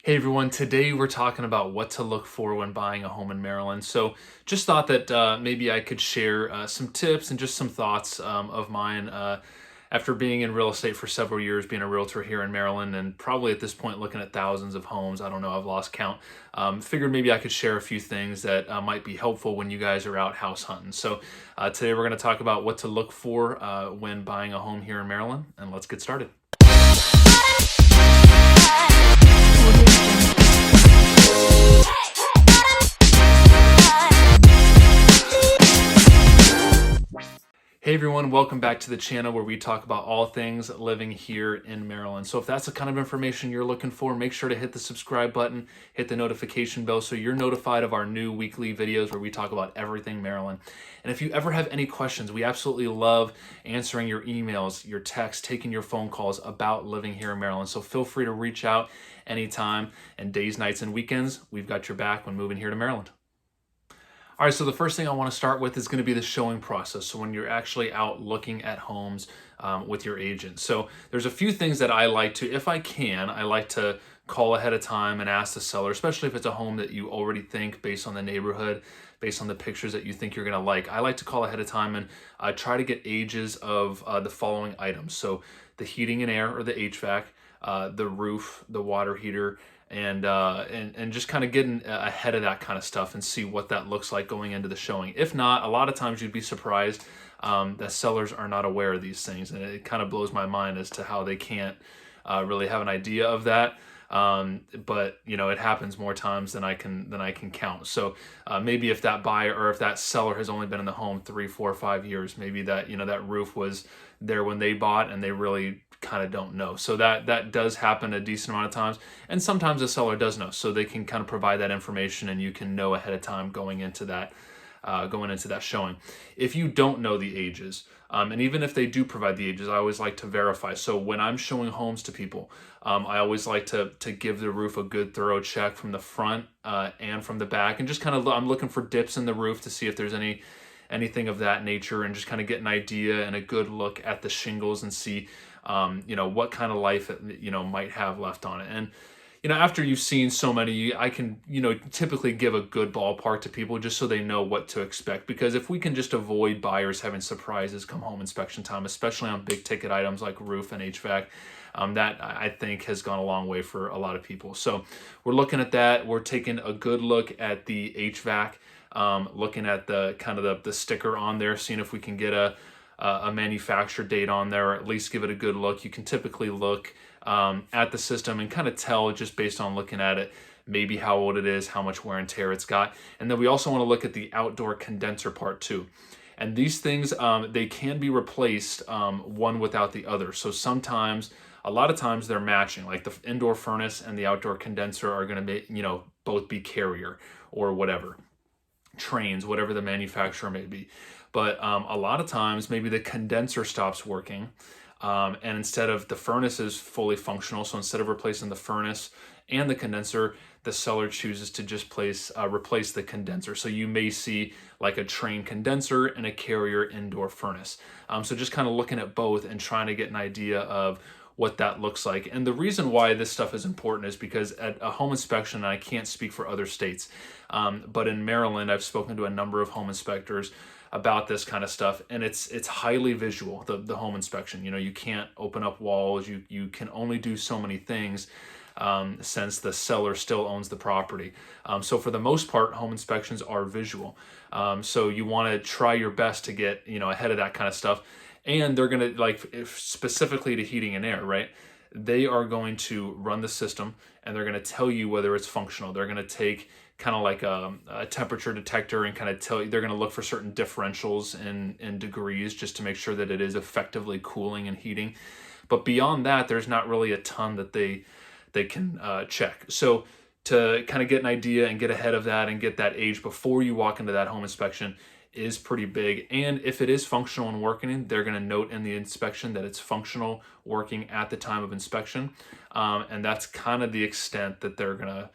Hey everyone, today we're talking about what to look for when buying a home in Maryland. So just thought that maybe I could share some tips and just some thoughts of mine after being in real estate for several years, being a realtor here in Maryland, and probably at this point looking at thousands of homes. I don't know, I've lost count. Figured maybe I could share a few things that might be helpful when you guys are out house hunting. So today we're going to talk about what to look for when buying a home here in Maryland, and let's get started. Hey everyone, welcome back to the channel where we talk about all things living here in Maryland. So if that's the kind of information you're looking for, make sure to hit the subscribe button, hit the notification bell so you're notified of our new weekly videos where we talk about everything Maryland. And if you ever have any questions, we absolutely love answering your emails, your texts, taking your phone calls about living here in Maryland. So feel free to reach out anytime, and days, nights, and weekends, we've got your back when moving here to Maryland. All right, so the first thing I want to start with is going to be the showing process. So when you're actually out looking at homes with your agent. So there's a few things that I like to, if I can, I like to call ahead of time and ask the seller, especially if it's a home that you already think based on the neighborhood, based on the pictures that you think you're going to like. I like to call ahead of time and try to get ages of the following items. So the heating and air, or the HVAC, the roof, the water heater, and just kind of getting ahead of that kind of stuff and see what that looks like going into the showing. If not, a lot of times you'd be surprised that sellers are not aware of these things, and it kind of blows my mind as to how they can't really have an idea of that. But you know, it happens more times than I can count. So maybe if that buyer or if that seller has only been in the home 3, 4, 5 years, maybe that, you know, that roof was there when they bought and they really kind of don't know. So that does happen a decent amount of times, and sometimes the seller does know, so they can kind of provide that information and you can know ahead of time going into that showing. If you don't know the ages, and even if they do provide the ages, I always like to verify. So when I'm showing homes to people, I always like to give the roof a good thorough check from the front and from the back, and just kind of, I'm looking for dips in the roof to see if there's anything of that nature, and just kind of get an idea and a good look at the shingles and see you know, what kind of life it, you know, might have left on it. And you know, after you've seen so many, I can, you know, typically give a good ballpark to people just so they know what to expect. Because if we can just avoid buyers having surprises come home inspection time, especially on big ticket items like roof and HVAC, that I think has gone a long way for a lot of people. So we're looking at that. We're taking a good look at the HVAC, looking at the kind of the sticker on there, seeing if we can get a manufacture date on there, or at least give it a good look. You can typically look at the system and kind of tell just based on looking at it, maybe how old it is, how much wear and tear it's got. And then we also want to look at the outdoor condenser part too. And these things, they can be replaced one without the other. So sometimes, a lot of times they're matching, like the indoor furnace and the outdoor condenser are going to be, you know, both be Carrier or whatever, Trains, whatever the manufacturer may be. But a lot of times maybe the condenser stops working, and instead of the furnace is fully functional, so instead of replacing the furnace and the condenser, the seller chooses to just replace the condenser. So you may see like a Train condenser and a Carrier indoor furnace. So just kind of looking at both and trying to get an idea of what that looks like. And the reason why this stuff is important is because at a home inspection, and I can't speak for other states, but in Maryland, I've spoken to a number of home inspectors about this kind of stuff, and it's highly visual, the home inspection. You know, you can't open up walls, you can only do so many things since the seller still owns the property. So for the most part, home inspections are visual. So you want to try your best to get, you know, ahead of that kind of stuff. And they're going to, like, if specifically to heating and air, right? They are going to run the system and they're going to tell you whether it's functional. They're going to take kind of like a temperature detector and kind of tell you, they're going to look for certain differentials in degrees just to make sure that it is effectively cooling and heating. But beyond that, there's not really a ton that they can check. So to kind of get an idea and get ahead of that and get that age before you walk into that home inspection is pretty big. And if it is functional and working, they're going to note in the inspection that it's functional, working at the time of inspection, and that's kind of the extent that they're gonna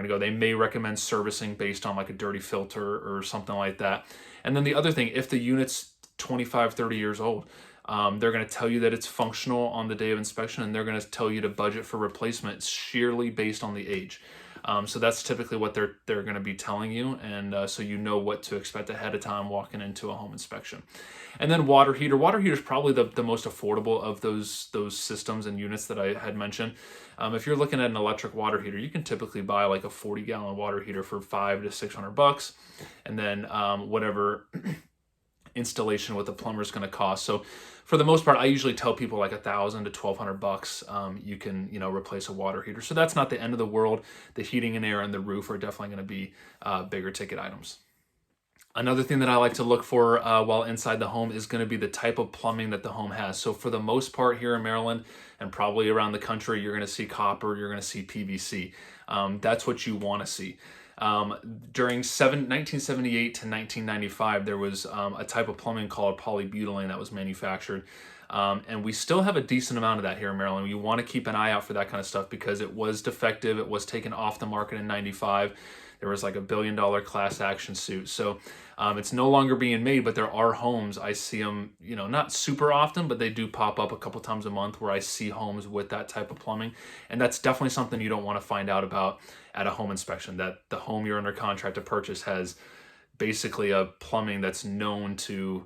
go. They may recommend servicing based on like a dirty filter or something like that. And then the other thing, if the unit's 25, 30 years old, They're going to tell you that it's functional on the day of inspection, and they're going to tell you to budget for replacement sheerly based on the age. So that's typically what they're going to be telling you, and so you know what to expect ahead of time walking into a home inspection. And then water heater. Water heater is probably the most affordable of those systems and units that I had mentioned. If you're looking at an electric water heater, you can typically buy like a 40-gallon water heater for $500 to $600, and then whatever installation with the plumber is going to cost. So for the most part, I usually tell people like $1,000 to $1,200. You can, replace a water heater. So that's not the end of the world. The heating and air and the roof are definitely going to be bigger ticket items. Another thing that I like to look for while inside the home is going to be the type of plumbing that the home has. So for the most part here in Maryland and probably around the country, you're going to see copper, you're going to see PVC. That's what you want to see. During 1978 to 1995, there was a type of plumbing called polybutylene that was manufactured. And we still have a decent amount of that here in Maryland. You want to keep an eye out for that kind of stuff because it was defective. It was taken off the market in 95. There was like $1 billion class action suit. So it's no longer being made, but there are homes. I see them, not super often, but they do pop up a couple times a month where I see homes with that type of plumbing. And that's definitely something you don't want to find out about at a home inspection, that the home you're under contract to purchase has basically a plumbing that's known to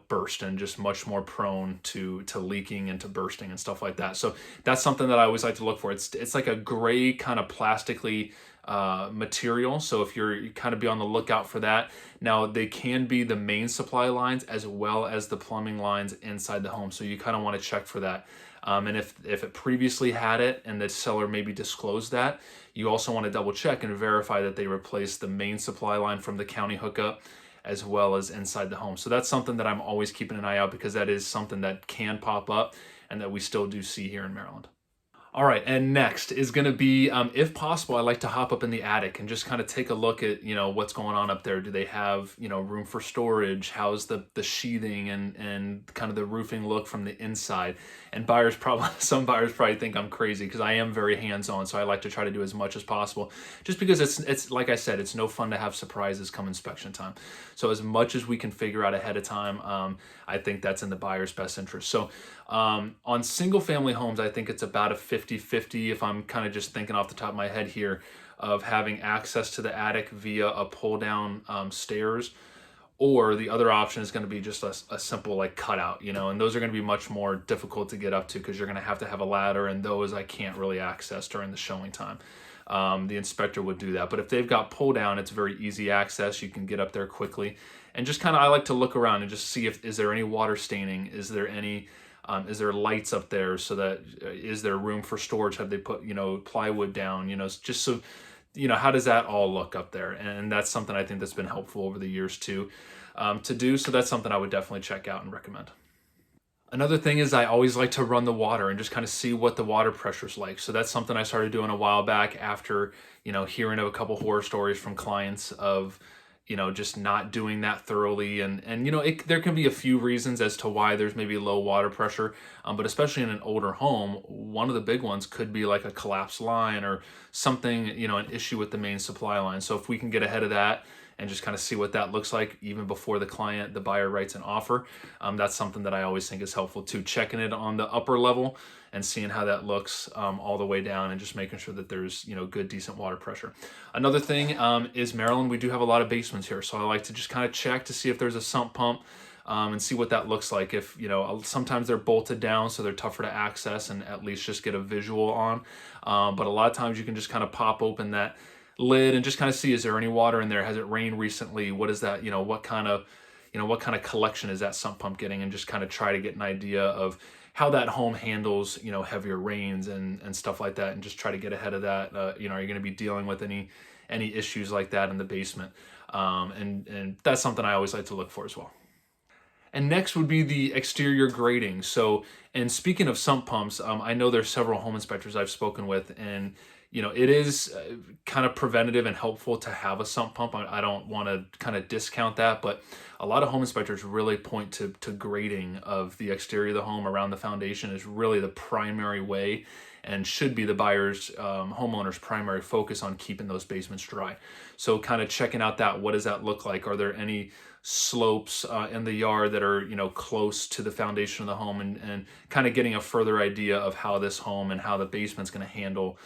burst and just much more prone to leaking and to bursting and stuff like that. So that's something that I always like to look for. It's like a gray kind of plastically material. So if you kind of be on the lookout for that. Now they can be the main supply lines as well as the plumbing lines inside the home. So you kind of want to check for that. And if it previously had it and the seller maybe disclosed that, you also want to double check and verify that they replaced the main supply line from the county hookup as well as inside the home. So that's something that I'm always keeping an eye out because that is something that can pop up and that we still do see here in Maryland. All right, and next is going to be, if possible, I like to hop up in the attic and just kind of take a look at, what's going on up there. Do they have, room for storage? How's the sheathing and kind of the roofing look from the inside? And some buyers probably think I'm crazy because I am very hands-on, so I like to try to do as much as possible. Just because it's like I said, it's no fun to have surprises come inspection time. So as much as we can figure out ahead of time, I think that's in the buyer's best interest. So on single-family homes, I think it's about a 50-50, if I'm kind of just thinking off the top of my head here, of having access to the attic via a pull-down stairs, or the other option is going to be just a simple like cutout, and those are going to be much more difficult to get up to because you're going to have a ladder, and those I can't really access during the showing time. The inspector would do that, but if they've got pull-down, it's very easy access. You can get up there quickly, and just kind of I like to look around and just see is there any water staining, is there lights up there, so that is there room for storage? Have they put plywood down? Just so how does that all look up there? And that's something I think that's been helpful over the years too to do. So that's something I would definitely check out and recommend. Another thing is I always like to run the water and just kind of see what the water pressure's like. So that's something I started doing a while back after hearing of a couple horror stories from clients of just not doing that thoroughly. And there can be a few reasons as to why there's maybe low water pressure, but especially in an older home, one of the big ones could be like a collapsed line or something, an issue with the main supply line. So if we can get ahead of that and just kind of see what that looks like even before the buyer writes an offer, that's something that I always think is helpful too, checking it on the upper level and seeing how that looks all the way down and just making sure that there's good, decent water pressure. Another thing is Maryland, we do have a lot of basements here. So I like to just kind of check to see if there's a sump pump and see what that looks like. If, sometimes they're bolted down, so they're tougher to access and at least just get a visual on. But a lot of times you can just kind of pop open that lid and just kind of see, is there any water in there? Has it rained recently? What is that? What kind of collection is that sump pump getting? And just kind of try to get an idea of how that home handles, heavier rains and stuff like that, and just try to get ahead of that. Are you going to be dealing with any issues like that in the basement? And that's something I always like to look for as well. And next would be the exterior grading. So, and speaking of sump pumps, I know there's several home inspectors I've spoken with, and it is kind of preventative and helpful to have a sump pump. I don't want to kind of discount that, but a lot of home inspectors really point to grading of the exterior of the home around the foundation is really the primary way and should be the buyer's homeowner's primary focus on keeping those basements dry. So kind of checking out that, what does that look like? Are there any slopes in the yard that are, close to the foundation of the home, and kind of getting a further idea of how this home and how the basement's going to handle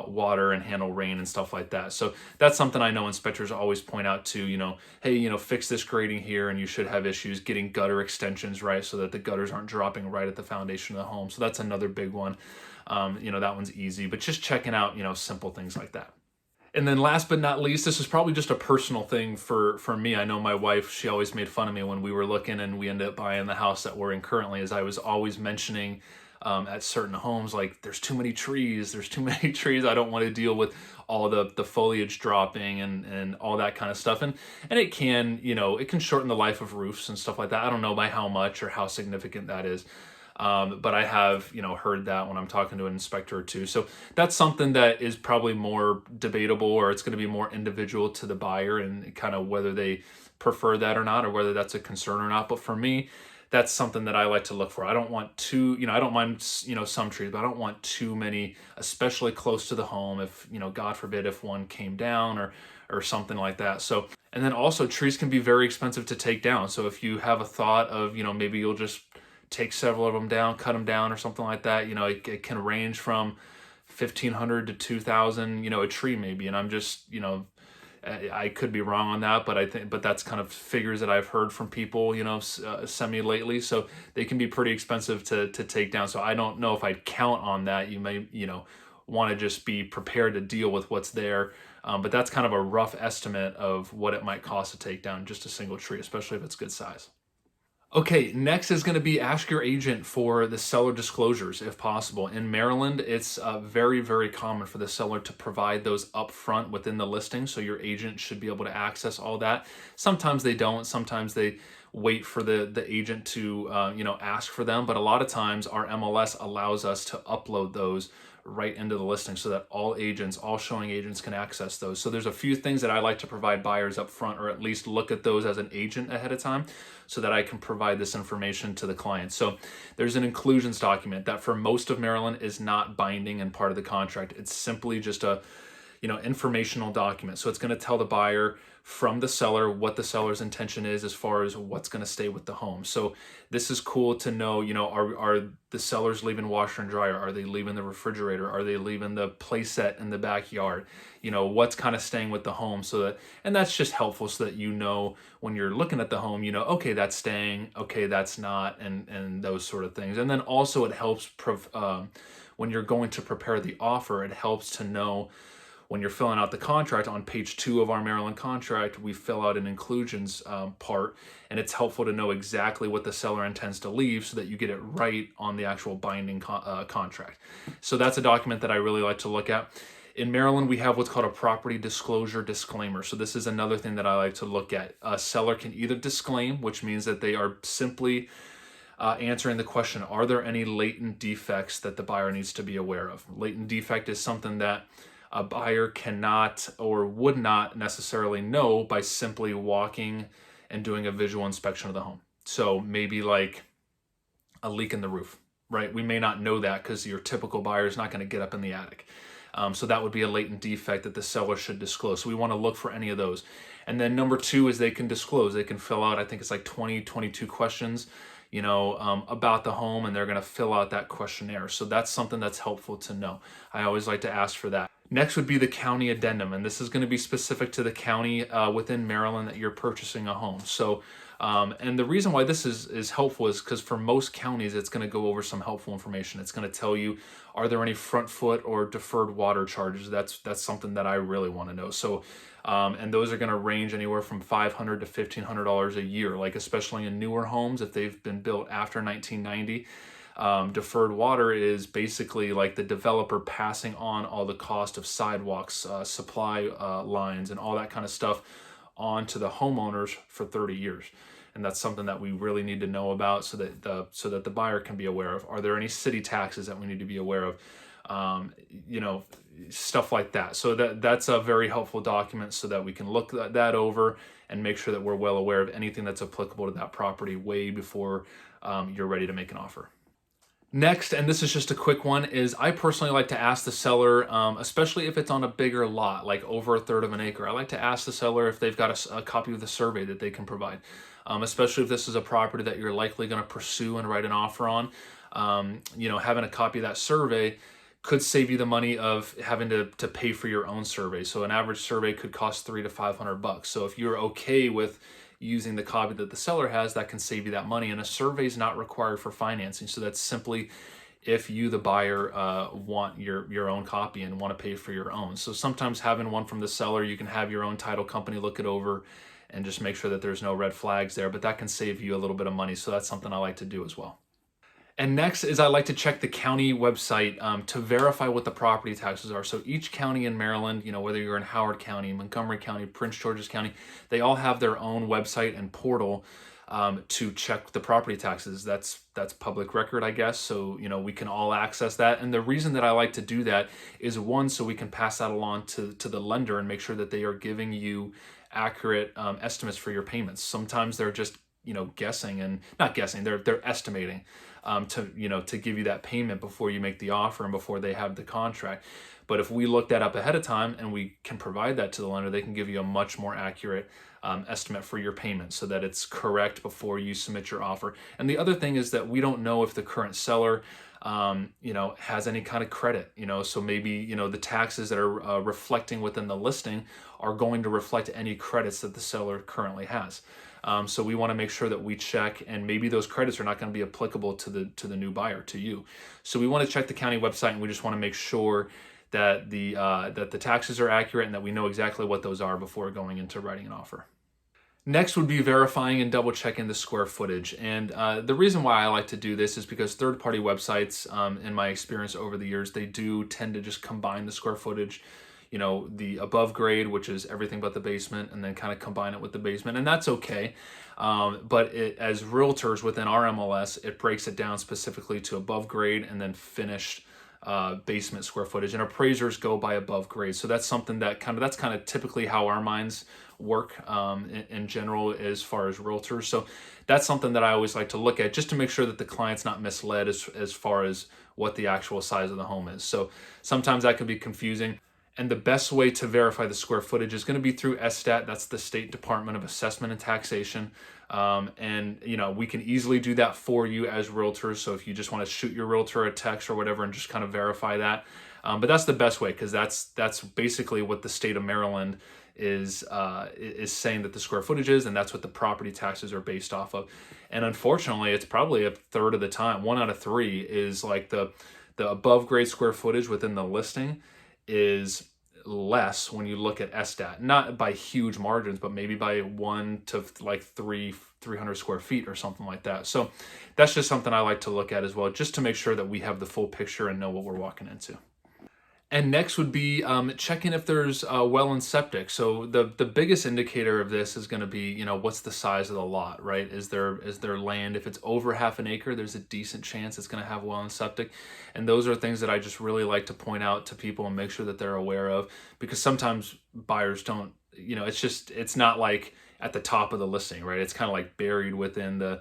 water and handle rain and stuff like that. So that's something I know inspectors always point out to, hey, fix this grading here, and you should have issues getting gutter extensions right so that the gutters aren't dropping right at the foundation of the home. So that's another big one. That one's easy, but just checking out, simple things like that. And then last but not least, this is probably just a personal thing for me. I know my wife, she always made fun of me when we were looking and we ended up buying the house that we're in currently, as I was always mentioning at certain homes, like, there's too many trees, I don't want to deal with all the foliage dropping and all that kind of stuff. And it can, it can shorten the life of roofs and stuff like that. I don't know by how much or how significant that is. But I have, heard that when I'm talking to an inspector or two. So that's something that is probably more debatable, or it's going to be more individual to the buyer and kind of whether they prefer that or not, or whether that's a concern or not. But for me, that's something that I like to look for. I don't want too, I don't mind, some trees, but I don't want too many, especially close to the home. If, God forbid, if one came down or something like that. So, and then also trees can be very expensive to take down. So if you have a thought of, maybe you'll just take several of them down, cut them down or something like that, it can range from $1,500 to $2,000, a tree maybe. And I'm just, I could be wrong on that, but that's kind of figures that I've heard from people, semi lately. So they can be pretty expensive to take down. So I don't know if I'd count on that. You may, want to just be prepared to deal with what's there. But that's kind of a rough estimate of what it might cost to take down just a single tree, especially if it's good size. Okay, next is going to be ask your agent for the seller disclosures if possible. In Maryland, it's very, very common for the seller to provide those up front within the listing, so your agent should be able to access all that. Sometimes they don't. Sometimes they wait for the agent to ask for them, but a lot of times our MLS allows us to upload those right into the listing so that all showing agents can access those. So there's a few things that I like to provide buyers up front, or at least look at those as an agent ahead of time so that I can provide this information to the client. So there's an inclusions document that for most of Maryland is not binding and part of the contract. It's simply just a informational document. So it's going to tell the buyer from the seller what the seller's intention is as far as what's going to stay with the home. So this is cool to know, are the sellers leaving washer and dryer? Are they leaving the refrigerator? Are they leaving the play set in the backyard? What's kind of staying with the home, and that's just helpful so that when you're looking at the home, okay, that's staying, okay, that's not, and those sort of things. And then also it helps when you're going to prepare the offer, it helps to know when you're filling out the contract. On page 2 of our Maryland contract, we fill out an inclusions part, and it's helpful to know exactly what the seller intends to leave so that you get it right on the actual binding contract. So that's a document that I really like to look at. In Maryland, we have what's called a property disclosure disclaimer. So this is another thing that I like to look at. A seller can either disclaim, which means that they are simply answering the question, are there any latent defects that the buyer needs to be aware of? Latent defect is something that a buyer cannot or would not necessarily know by simply walking and doing a visual inspection of the home. So maybe like a leak in the roof, right? We may not know that because your typical buyer is not going to get up in the attic. So that would be a latent defect that the seller should disclose. So we want to look for any of those. And then number 2 is they can disclose. They can fill out, I think it's like 22 questions, about the home, and they're going to fill out that questionnaire. So that's something that's helpful to know. I always like to ask for that. Next would be the county addendum, and this is going to be specific to the county within Maryland that you're purchasing a home. So, and the reason why this is helpful is because for most counties, it's going to go over some helpful information. It's going to tell you, are there any front foot or deferred water charges? That's something that I really want to know. So, and those are going to range anywhere from $500 to $1,500 a year, like especially in newer homes if they've been built after 1990. Deferred water is basically like the developer passing on all the cost of sidewalks, supply lines, and all that kind of stuff on to the homeowners for 30 years. And that's something that we really need to know about so that the buyer can be aware of. Are there any city taxes that we need to be aware of? Stuff like that. So that's a very helpful document so that we can look that over and make sure that we're well aware of anything that's applicable to that property way before you're ready to make an offer. Next, and this is just a quick one, is I personally like to ask the seller, especially if it's on a bigger lot, like over a third of an acre, I like to ask the seller if they've got a copy of the survey that they can provide, especially if this is a property that you're likely going to pursue and write an offer on. Having a copy of that survey could save you the money of having to pay for your own survey. So an average survey could cost $300 to $500. So if you're okay with using the copy that the seller has, that can save you that money. And a survey is not required for financing. So that's simply if you, the buyer, want your own copy and want to pay for your own. So sometimes having one from the seller, you can have your own title company look it over and just make sure that there's no red flags there, but that can save you a little bit of money. So that's something I like to do as well. And next is I like to check the county website to verify what the property taxes are. So each county in Maryland, whether you're in Howard County, Montgomery County, Prince George's County, they all have their own website and portal to check the property taxes. That's public record, I guess. So, we can all access that. And the reason that I like to do that is, one, so we can pass that along to the lender and make sure that they are giving you accurate estimates for your payments. Sometimes they're just guessing, and not guessing, they're estimating to give you that payment before you make the offer and before they have the contract. But if we look that up ahead of time and we can provide that to the lender, they can give you a much more accurate estimate for your payment so that it's correct before you submit your offer. And the other thing is that we don't know if the current seller has any kind of credit, so maybe, the taxes that are reflecting within the listing are going to reflect any credits that the seller currently has. So we want to make sure that we check, and maybe those credits are not going to be applicable to the new buyer, to you. So we want to check the county website, and we just want to make sure that the taxes are accurate and that we know exactly what those are before going into writing an offer. Next would be verifying and double checking the square footage. And the reason why I like to do this is because third-party websites, in my experience over the years, they do tend to just combine the square footage, the above grade, which is everything but the basement, and then kind of combine it with the basement. And that's okay. But as realtors within our MLS, it breaks it down specifically to above grade and then finished basement square footage, and appraisers go by above grade. So that's something that's kind of typically how our minds work in general as far as realtors. So that's something that I always like to look at, just to make sure that the client's not misled as far as what the actual size of the home is. So sometimes that can be confusing. And the best way to verify the square footage is going to be through SSTAT. That's the State Department of Assessment and Taxation. And we can easily do that for you as realtors. So if you just want to shoot your realtor a text or whatever and just kind of verify that. But that's the best way, because that's basically what the state of Maryland is saying that the square footage is, and that's what the property taxes are based off of. And unfortunately, it's probably a third of the time, 1 out of 3 is like the above grade square footage within the listing is less when you look at SSTAT, not by huge margins, but maybe by 1 to like 300 square feet or something like that. So that's just something I like to look at as well, just to make sure that we have the full picture and know what we're walking into. And next would be checking if there's well and septic. So the biggest indicator of this is going to be, what's the size of the lot, right? Is there land? If it's over half an acre, there's a decent chance it's going to have well and septic. And those are things that I just really like to point out to people and make sure that they're aware of, because sometimes buyers don't, it's not like at the top of the listing, right? It's kind of like buried within the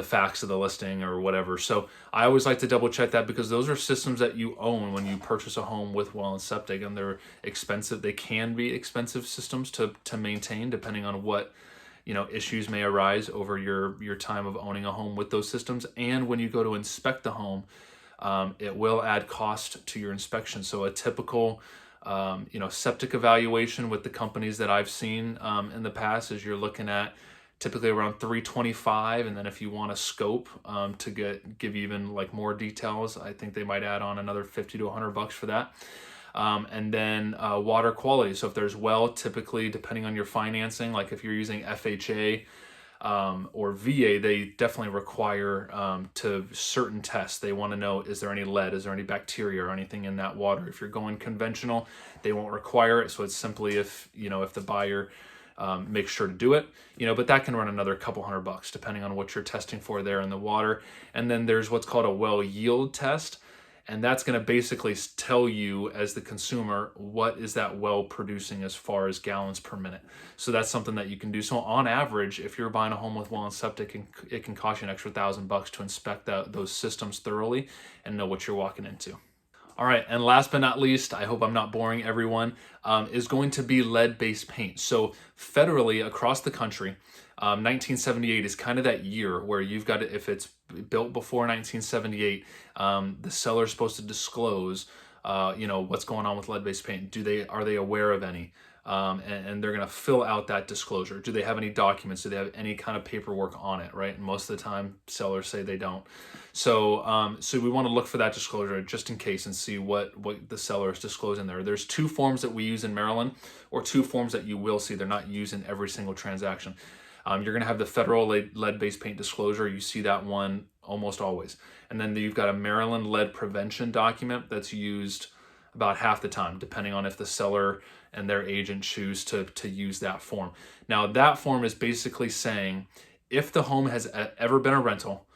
facts of the listing or whatever. So I always like to double check that, because those are systems that you own when you purchase a home with well and septic, and they're expensive. They can be expensive systems to maintain, depending on what issues may arise over your time of owning a home with those systems. And when you go to inspect the home, it will add cost to your inspection. So a typical septic evaluation with the companies that I've seen in the past is you're looking at typically around $325, and then if you want a scope to give you even like more details, I think they might add on another $50 to $100 for that. And then water quality. So if there's well, typically depending on your financing, like if you're using FHA or VA, they definitely require to certain tests. They want to know, is there any lead, is there any bacteria or anything in that water? If you're going conventional, they won't require it. So it's simply if the buyer make sure to do it, but that can run another couple $100 depending on what you're testing for there in the water. And then there's what's called a well yield test. And that's going to basically tell you as the consumer, what is that well producing as far as gallons per minute. So that's something that you can do. So on average, if you're buying a home with well and septic, it can cost you an extra $1,000 to inspect those systems thoroughly and know what you're walking into. All right, and last but not least, I hope I'm not boring everyone, is going to be lead-based paint. So federally across the country, 1978 is kind of that year where you've got to, if it's built before 1978, the seller's supposed to disclose, what's going on with lead-based paint. Are they aware of any? And they're going to fill out that disclosure. Do they have any documents? Do they have any kind of paperwork on it, right? And most of the time, sellers say they don't. So we want to look for that disclosure just in case and see what the seller is disclosing there. There's two forms that we use in Maryland, or two forms that you will see. They're not used in every single transaction. You're going to have the federal lead-based paint disclosure. You see that one almost always. And then you've got a Maryland lead prevention document that's used about half the time, depending on if the seller and their agent choose to use that form. Now, that form is basically saying if the home has ever been a rental,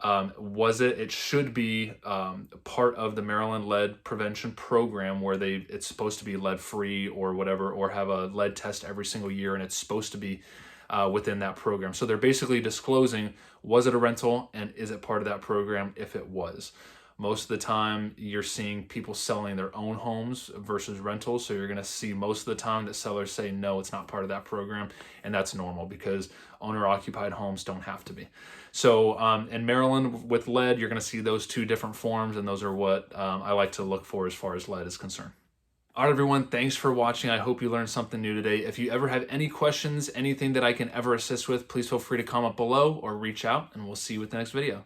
it should be part of the Maryland lead prevention program where it's supposed to be lead free or whatever, or have a lead test every single year, and it's supposed to be within that program. So they're basically disclosing, was it a rental and is it part of that program if it was. Most of the time you're seeing people selling their own homes versus rentals. So you're going to see most of the time that sellers say, no, it's not part of that program. And that's normal because owner occupied homes don't have to be. So in Maryland with lead, you're going to see those two different forms. And those are what I like to look for as far as lead is concerned. All right, everyone, thanks for watching. I hope you learned something new today. If you ever have any questions, anything that I can ever assist with, please feel free to comment below or reach out, and we'll see you with the next video.